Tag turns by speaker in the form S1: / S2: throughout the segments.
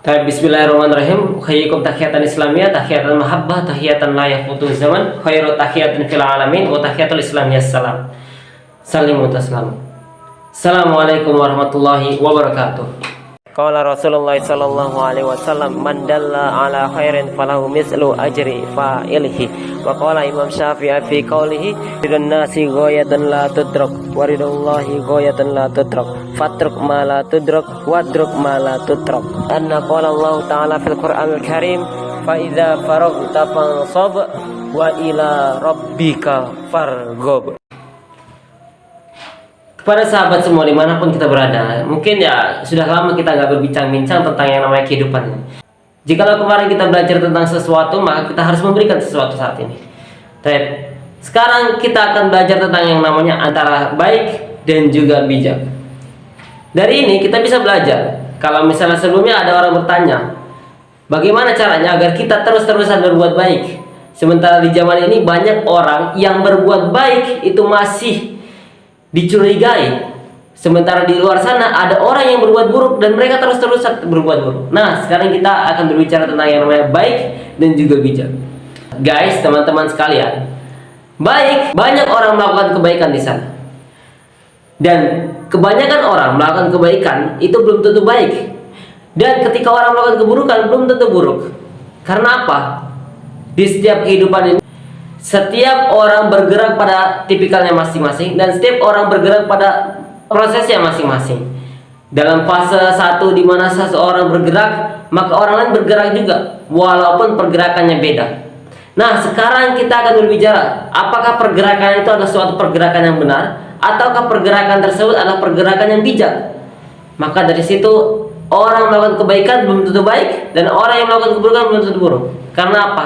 S1: Bismillahirrahmanirrahim. Khayyikum tahiyatan islamiyah, tahiyatan mahabbah, tahiyatan la yafutu zaman, khairu tahiyatin fil alamin, wa tahiyatul islamiyah salam. Salimu taslam. Assalamualaikum warahmatullahi wabarakatuh. Qala Rasulullah sallallahu alaihi wasallam, man dalla ala khairin falahu mislu ajri fa'ilihi. Wa qala Imam Syafi'i fi qawlihi, ridun nasi ghayatan la tudrak wa ridullahi ghayatan la tudrak, fatruk ma la tudrak wadruk ma la tudrak. Anna qala Allah ta'ala fil Qur'anil Karim, fa idza faraghta fansab wa ila rabbika farghab. Kepada sahabat semua dimanapun kita berada, mungkin ya sudah lama kita nggak berbincang-bincang tentang yang namanya kehidupan ini. Jikalau kemarin kita belajar tentang sesuatu, maka kita harus memberikan sesuatu saat ini. Tapi sekarang kita akan belajar tentang yang namanya antara baik dan juga bijak. Dari ini kita bisa belajar. Kalau misalnya sebelumnya ada orang bertanya, bagaimana caranya agar kita terus-terusan berbuat baik? Sementara di zaman ini banyak orang yang berbuat baik itu masih dicurigai, sementara di luar sana ada orang yang berbuat buruk dan mereka terus-terusan berbuat buruk. Nah, sekarang kita akan berbicara tentang yang namanya baik dan juga bijak. Guys, teman-teman sekalian, baik, banyak orang melakukan kebaikan di sana, dan kebanyakan orang melakukan kebaikan itu belum tentu baik, dan ketika orang melakukan keburukan belum tentu buruk. Karena apa? Di setiap kehidupan ini setiap orang bergerak pada tipikalnya masing-masing, dan setiap orang bergerak pada prosesnya masing-masing. Dalam fase satu di mana seseorang bergerak, maka orang lain bergerak juga, walaupun pergerakannya beda. Nah, sekarang kita akan berbicara, apakah pergerakan itu adalah suatu pergerakan yang benar, ataukah pergerakan tersebut adalah pergerakan yang bijak. Maka dari situ, orang melakukan kebaikan belum tentu baik, dan orang yang melakukan keburukan belum tentu buruk. Karena apa?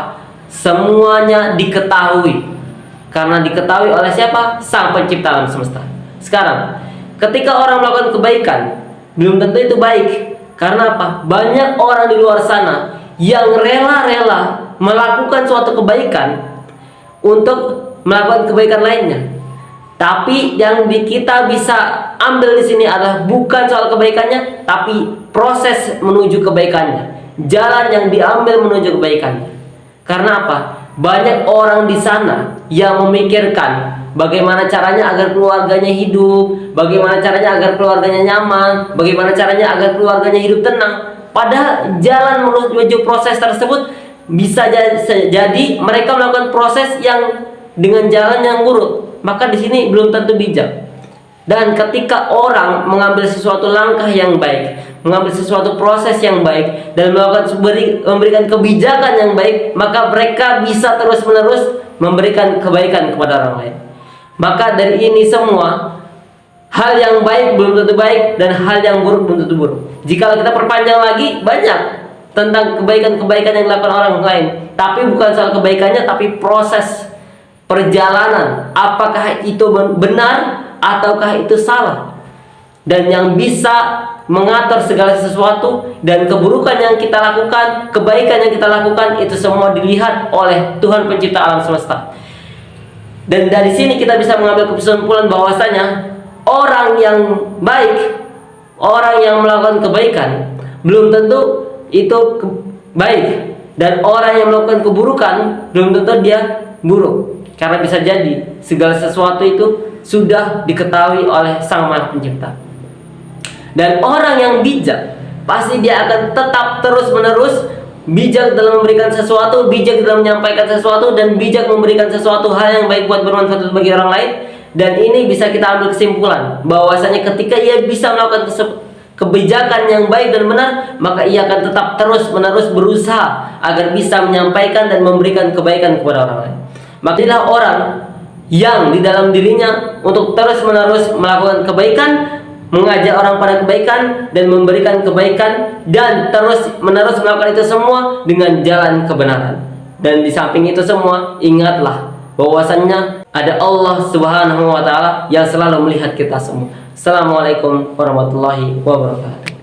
S1: Semuanya diketahui, karena diketahui oleh siapa? Sang pencipta alam semesta. Sekarang, ketika orang melakukan kebaikan belum tentu itu baik. Karena apa? Banyak orang di luar sana yang rela-rela melakukan suatu kebaikan untuk melakukan kebaikan lainnya. Tapi yang kita bisa ambil di sini adalah bukan soal kebaikannya, tapi proses menuju kebaikannya, jalan yang diambil menuju kebaikannya. Karena apa? Banyak orang di sana yang memikirkan bagaimana caranya agar keluarganya hidup, bagaimana caranya agar keluarganya nyaman, bagaimana caranya agar keluarganya hidup tenang. Padahal jalan menuju proses tersebut bisa jadi mereka melakukan proses yang dengan jalan yang buruk. Maka di sini belum tentu bijak. Dan ketika orang mengambil sesuatu langkah yang baik, mengambil sesuatu proses yang baik, dan memberikan kebijakan yang baik, maka mereka bisa terus-menerus memberikan kebaikan kepada orang lain. Maka dari ini semua, hal yang baik belum tentu baik, dan hal yang buruk belum tentu buruk. Jika kita perpanjang lagi, banyak tentang kebaikan-kebaikan yang dilakukan orang lain. Tapi bukan soal kebaikannya, tapi proses perjalanan. Apakah itu benar ataukah itu salah? Dan yang bisa mengatur segala sesuatu dan keburukan yang kita lakukan, kebaikan yang kita lakukan, itu semua dilihat oleh Tuhan pencipta alam semesta. Dan dari sini kita bisa mengambil kesimpulan bahwasanya orang yang baik, orang yang melakukan kebaikan belum tentu itu baik, dan orang yang melakukan keburukan belum tentu dia buruk. Karena bisa jadi segala sesuatu itu sudah diketahui oleh Sang Maha Pencipta. Dan orang yang bijak pasti dia akan tetap terus-menerus bijak dalam memberikan sesuatu, bijak dalam menyampaikan sesuatu, dan bijak memberikan sesuatu hal yang baik buat bermanfaat bagi orang lain. Dan ini bisa kita ambil kesimpulan bahwasanya ketika ia bisa melakukan kebijakan yang baik dan benar, maka ia akan tetap terus-menerus berusaha agar bisa menyampaikan dan memberikan kebaikan kepada orang lain. Maksudnya orang yang di dalam dirinya untuk terus-menerus melakukan kebaikan, mengajak orang pada kebaikan, dan memberikan kebaikan, dan terus-menerus melakukan itu semua dengan jalan kebenaran. Dan di samping itu semua, ingatlah bahwasannya ada Allah Subhanahu wa Ta'ala yang selalu melihat kita semua. Assalamualaikum warahmatullahi wabarakatuh.